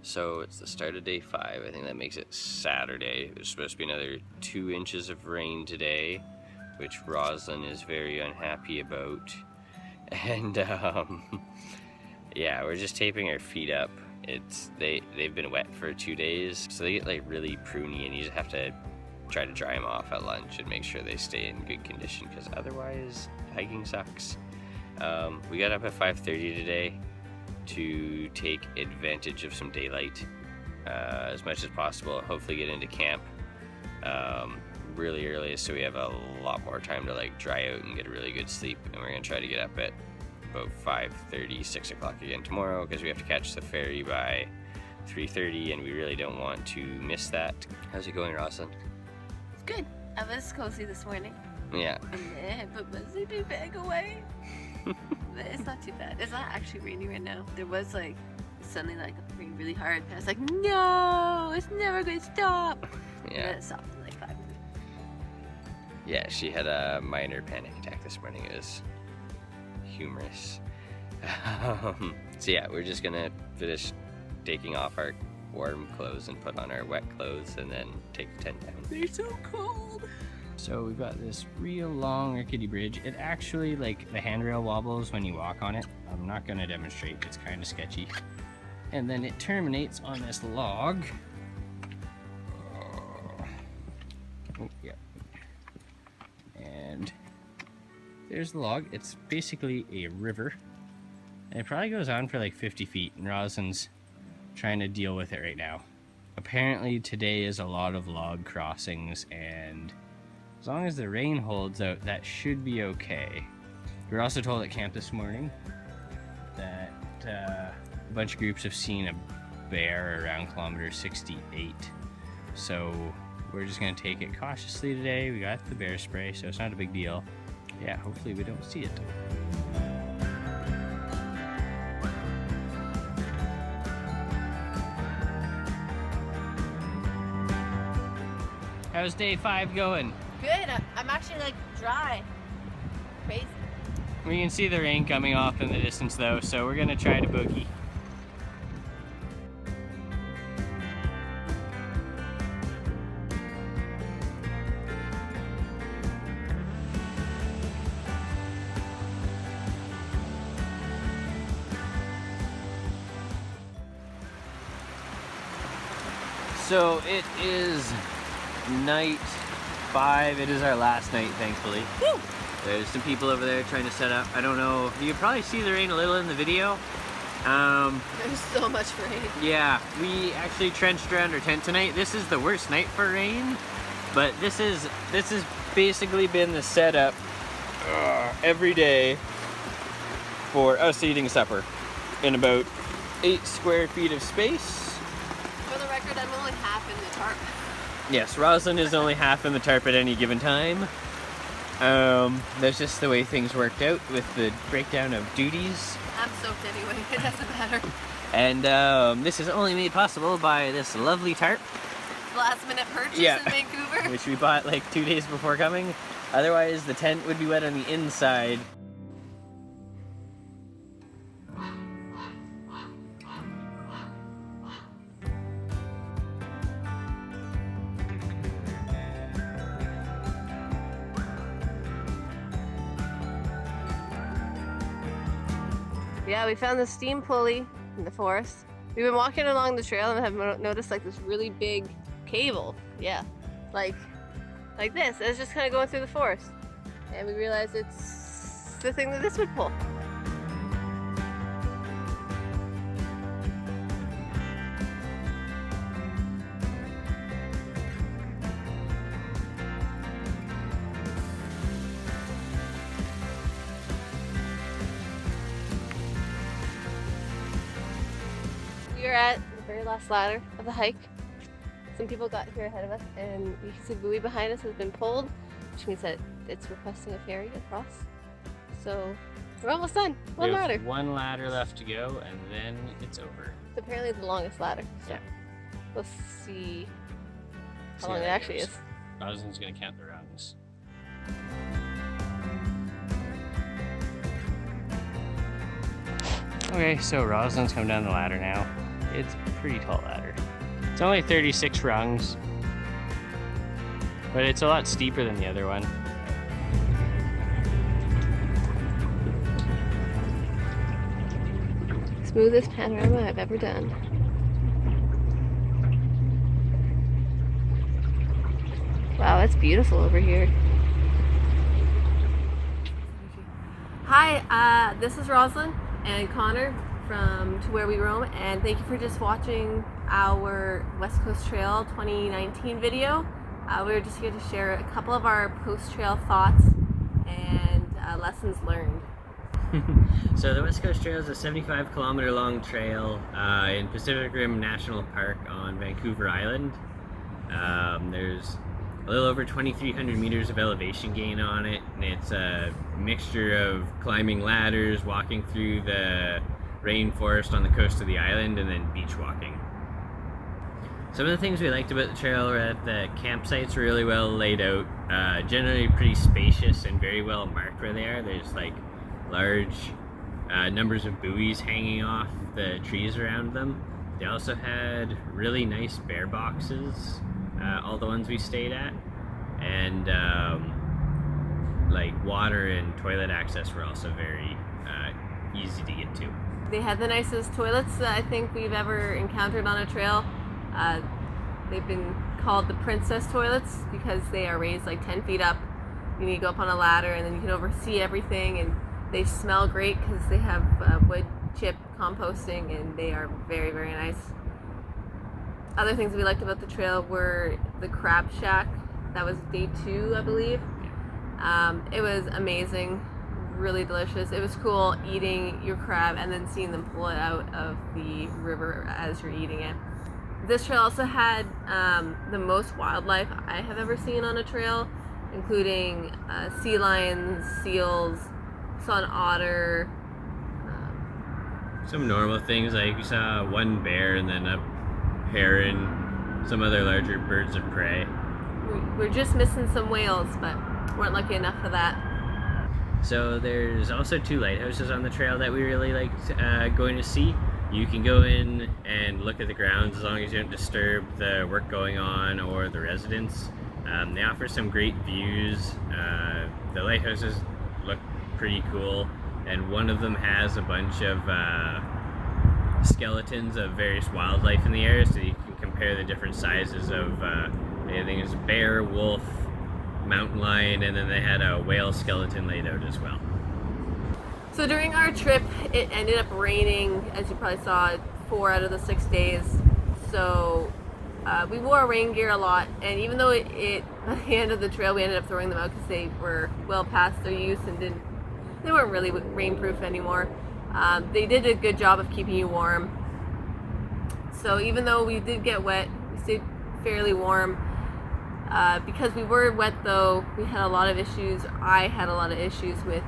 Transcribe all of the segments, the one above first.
So it's the start of day 5. I think that makes it Saturday. There's supposed to be another 2 inches of rain today, which Roslyn is very unhappy about. And yeah, we're just taping our feet up. They've been wet for 2 days, so they get like really pruny, and you just have to try to dry them off at lunch and make sure they stay in good condition, because otherwise hiking sucks. We got up at 5:30 today to take advantage of some daylight as much as possible. Hopefully get into camp really early, so we have a lot more time to like dry out and get a really good sleep. And we're gonna try to get up at about 5:30, 6 o'clock again tomorrow, because we have to catch the ferry by 3:30, and we really don't want to miss that. How's it going, Roslyn? It's good. I was cozy this morning. Yeah. And then I put my sleeping bag away. But it's not too bad. It's not actually rainy right now. There was like suddenly like rain really hard, and I was like, no, it's never gonna stop. Yeah. And it stopped in like 5 minutes. Yeah, she had a minor panic attack this morning. It was humorous. So yeah, we're just gonna finish taking off our warm clothes and put on our wet clothes, and then take the tent down. They're so cold. So we've got this real long rickety bridge. It actually, like, the handrail wobbles when you walk on it. I'm not gonna demonstrate, it's kind of sketchy. And then it terminates on this log. Oh, yeah. And there's the log. It's basically a river. And it probably goes on for like 50 feet, and Roslyn's trying to deal with it right now. Apparently today is a lot of log crossings, and as long as the rain holds out, that should be okay. We were also told at camp this morning that a bunch of groups have seen a bear around kilometer 68. So we're just gonna take it cautiously today. We got the bear spray, so it's not a big deal. Yeah, hopefully we don't see it. How's day 5 going? Good. I'm actually like dry. Crazy. We can see the rain coming off in the distance though, so we're gonna try to boogie. So it is night 5. It is our last night, thankfully. Woo! There's some people over there trying to set up. I don't know. You can probably see the rain a little in the video. There's so much rain. Yeah, we actually trenched around our tent tonight. This is the worst night for rain, but this has basically been the setup every day for us eating supper in about 8 square feet of space. For the record, I'm only half in the tarp. Yes, Roslyn is only half in the tarp at any given time. That's just the way things worked out with the breakdown of duties. I'm soaked anyway, it doesn't matter. And this is only made possible by this lovely tarp. Last minute purchase Yeah. in Vancouver. Which we bought like 2 days before coming. Otherwise the tent would be wet on the inside. Yeah, we found the steam pulley in the forest. We've been walking along the trail and have noticed like this really big cable. Yeah, like this. It's just kind of going through the forest. And we realized it's the thing that this would pull. We are at the very last ladder of the hike. Some people got here ahead of us, and you can see the buoy behind us has been pulled, which means that it's requesting a ferry across. So we're almost done. One ladder. We have one ladder left to go, and then it's over. It's apparently the longest ladder. So Yeah. we'll see See how long how it that actually goes. is. Roslyn's gonna count the rungs. Okay, so Roslyn's come down the ladder now. It's a pretty tall ladder. It's only 36 rungs, but it's a lot steeper than the other one. Smoothest panorama I've ever done. Wow, that's beautiful over here. Hi, this is Rosalind and Connor from To Where We Roam, and thank you for just watching our West Coast Trail 2019 video. We're just here to share a couple of our post-trail thoughts and lessons learned. So the West Coast Trail is a 75-kilometer long trail in Pacific Rim National Park on Vancouver Island. There's a little over 2,300 meters of elevation gain on it, and it's a mixture of climbing ladders, walking through the rainforest on the coast of the island, and then beach walking. Some of the things we liked about the trail were that the campsites were really well laid out, generally pretty spacious and very well marked where they are. There's like large numbers of buoys hanging off the trees around them. They also had really nice bear boxes, all the ones we stayed at, and like water and toilet access were also very easy to get to. They had the nicest toilets that I think we've ever encountered on a trail. They've been called the princess toilets because they are raised like 10 feet up. You need to go up on a ladder and then you can oversee everything, and they smell great because they have wood chip composting, and they are very, very nice. Other things we liked about the trail were the crab shack. That was day 2, I believe. It was amazing, really delicious. It was cool eating your crab and then seeing them pull it out of the river as you're eating it. This trail also had the most wildlife I have ever seen on a trail, including sea lions, seals, saw an otter. Some normal things, like we saw one bear and then a heron, some other larger birds of prey. We're just missing some whales, but weren't lucky enough for that. So there's also 2 lighthouses on the trail that we really liked going to see. You can go in and look at the grounds as long as you don't disturb the work going on or the residents. They offer some great views. The lighthouses look pretty cool, and one of them has a bunch of skeletons of various wildlife in the area, so you can compare the different sizes of I think it's bear, wolf, mountain lion, and then they had a whale skeleton laid out as well. So during our trip, it ended up raining, as you probably saw, 4 out of the 6 days. So we wore our rain gear a lot, and even though at the end of the trail we ended up throwing them out because they were well past their use and they weren't really rainproof anymore. They did a good job of keeping you warm. So even though we did get wet, we stayed fairly warm. Because we were wet though, we had a lot of issues. I had a lot of issues with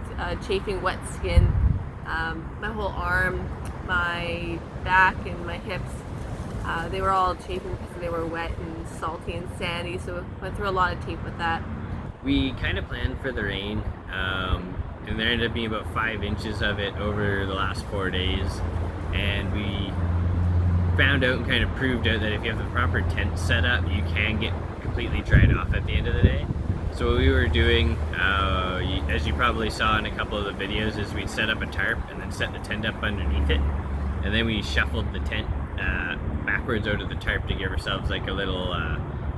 chafing wet skin. My whole arm, my back, and my hips, they were all chafing because they were wet and salty and sandy, so we went through a lot of tape with that. We kind of planned for the rain, and there ended up being about 5 inches of it over the last 4 days, and we found out and kind of proved out that if you have the proper tent set up, you can get completely dried off at the end of the day. So what we were doing, as you probably saw in a couple of the videos, is we'd set up a tarp and then set the tent up underneath it, and then we shuffled the tent backwards out of the tarp to give ourselves like a little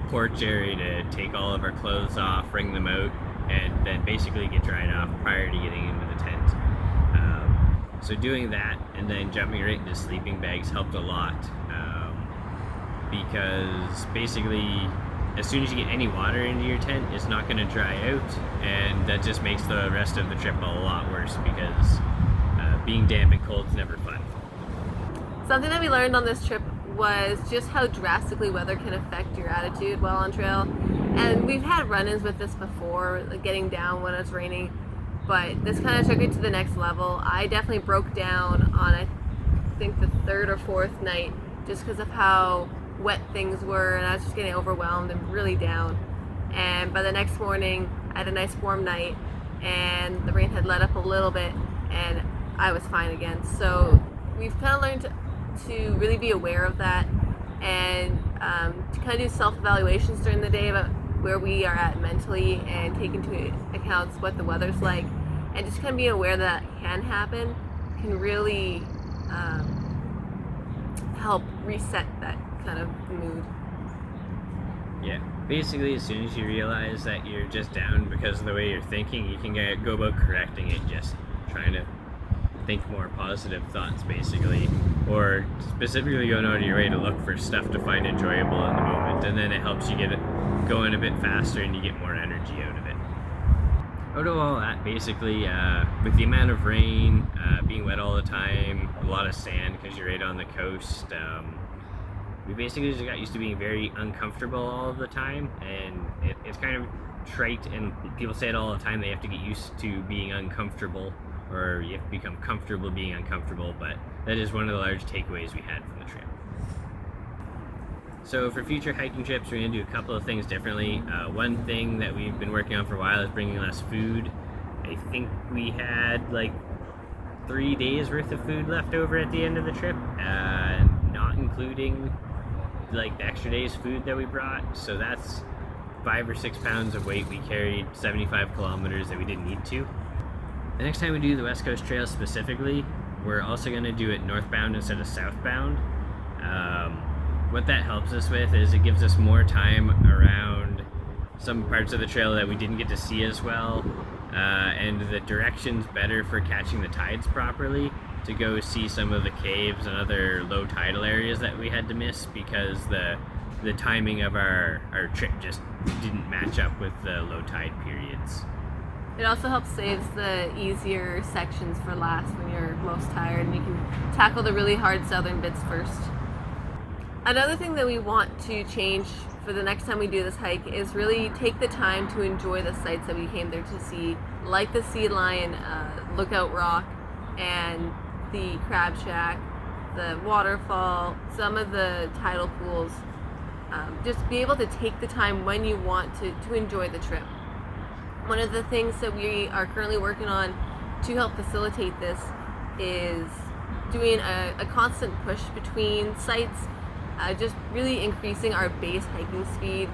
porch area to take all of our clothes off, wring them out, and then basically get dried off prior to getting into the tent. So doing that and then jumping right into sleeping bags helped a lot, because basically as soon as you get any water into your tent, it's not going to dry out, and that just makes the rest of the trip a lot worse because being damp and cold is never fun. Something that we learned on this trip was just how drastically weather can affect your attitude while on trail. And we've had run-ins with this before, like getting down when it's raining, but this kind of took it to the next level. I definitely broke down on, I think, the 3rd or 4th night just because of how wet things were, and I was just getting overwhelmed and really down. And by the next morning, I had a nice warm night, and the rain had let up a little bit, and I was fine again. So we've kind of learned to really be aware of that and to kind of do self-evaluations during the day about where we are at mentally and take into account what the weather's like, and just kind of being aware that can happen can really help reset that kind of mood. Yeah, basically as soon as you realize that you're just down because of the way you're thinking, you can go about correcting it, just trying to think more positive thoughts basically, or specifically going out of your way to look for stuff to find enjoyable in the moment, and then it helps you get it going a bit faster and you get more energy out of it. Out of all that, basically, with the amount of rain, being wet all the time, a lot of sand because you're right on the coast, we basically just got used to being very uncomfortable all of the time, and it's kind of trite, and people say it all the time, they have to get used to being uncomfortable, or you have to become comfortable being uncomfortable, but that is one of the large takeaways we had from the trip. So for future hiking trips, we're going to do a couple of things differently. One thing that we've been working on for a while is bringing less food. I think we had like 3 days worth of food left over at the end of the trip, not including like the extra day's food that we brought. So that's 5 or 6 pounds of weight we carried 75 kilometers that we didn't need to. The next time we do the West Coast Trail specifically, we're also going to do it northbound instead of southbound. What that helps us with is it gives us more time around some parts of the trail that we didn't get to see as well, and the direction's better for catching the tides properly, to go see some of the caves and other low tidal areas that we had to miss because the timing of our trip just didn't match up with the low tide periods. It also helps saves the easier sections for last when you're most tired, and you can tackle the really hard southern bits first. Another thing that we want to change for the next time we do this hike is really take the time to enjoy the sights that we came there to see, like the Sea Lion Lookout Rock and the Crab Shack, the waterfall, some of the tidal pools. Just be able to take the time when you want to enjoy the trip. One of the things that we are currently working on to help facilitate this is doing a constant push between sites, just really increasing our base hiking speed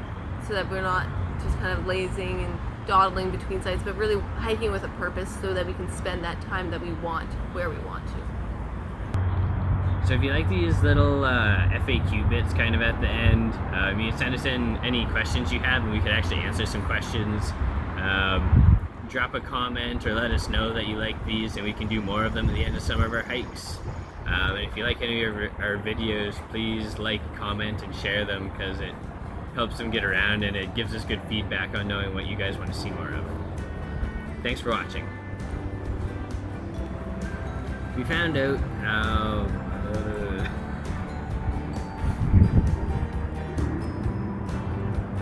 so that we're not just kind of lazing and dawdling between sites, but really hiking with a purpose so that we can spend that time that we want where we want to. So if you like these little FAQ bits kind of at the end, you can send us in any questions you have and we could actually answer some questions. Drop a comment or let us know that you like these and we can do more of them at the end of some of our hikes. And if you like any of our videos, please like, comment, and share them because it helps them get around and it gives us good feedback on knowing what you guys want to see more of. Thanks for watching. We found out how...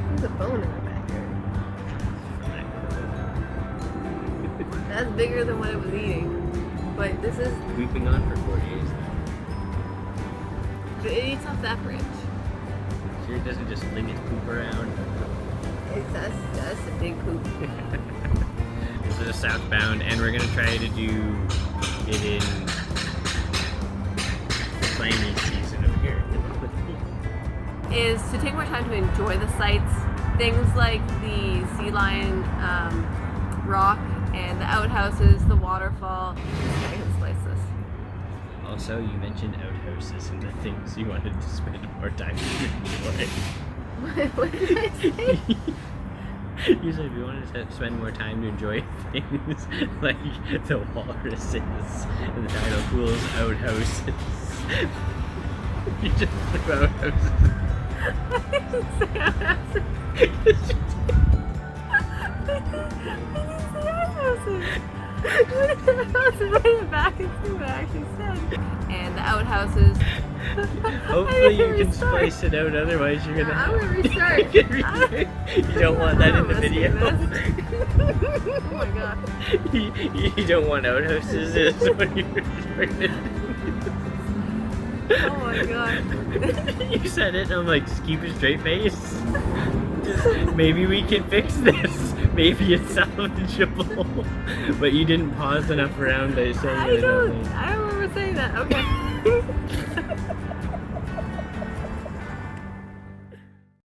There's a bone in the backyard. That's bigger than what it was eating. But this is... We've been gone for 4 days now. But it eats off that branch. Sure it doesn't just fling its poop around. That's a big poop. This is southbound and we're going to try to do it in the climbing season of here. Is to take more time to enjoy the sights. Things like the Sea Lion Rock and the outhouses, the waterfall. I can slice this. Also, you mentioned outhouses and the things you wanted to spend more time to enjoy. What did I say? You said you wanted to spend more time to enjoy things like the walruses and the tidal pools, outhouses. You just threw outhouses. I didn't say outhouses. I didn't say outhouses. Let's bring it back and see what I actually said. And the outhouses. Hopefully you can spice it out, otherwise you're gonna I'm gonna restart. You don't want that in the video. Oh my god. You don't want outhouses is what you're referring. Oh my god. You said it and I'm like, just keep a straight face. Maybe we can fix this. Maybe it's salvageable. But you didn't pause enough around by saying it. I don't remember saying that. Okay.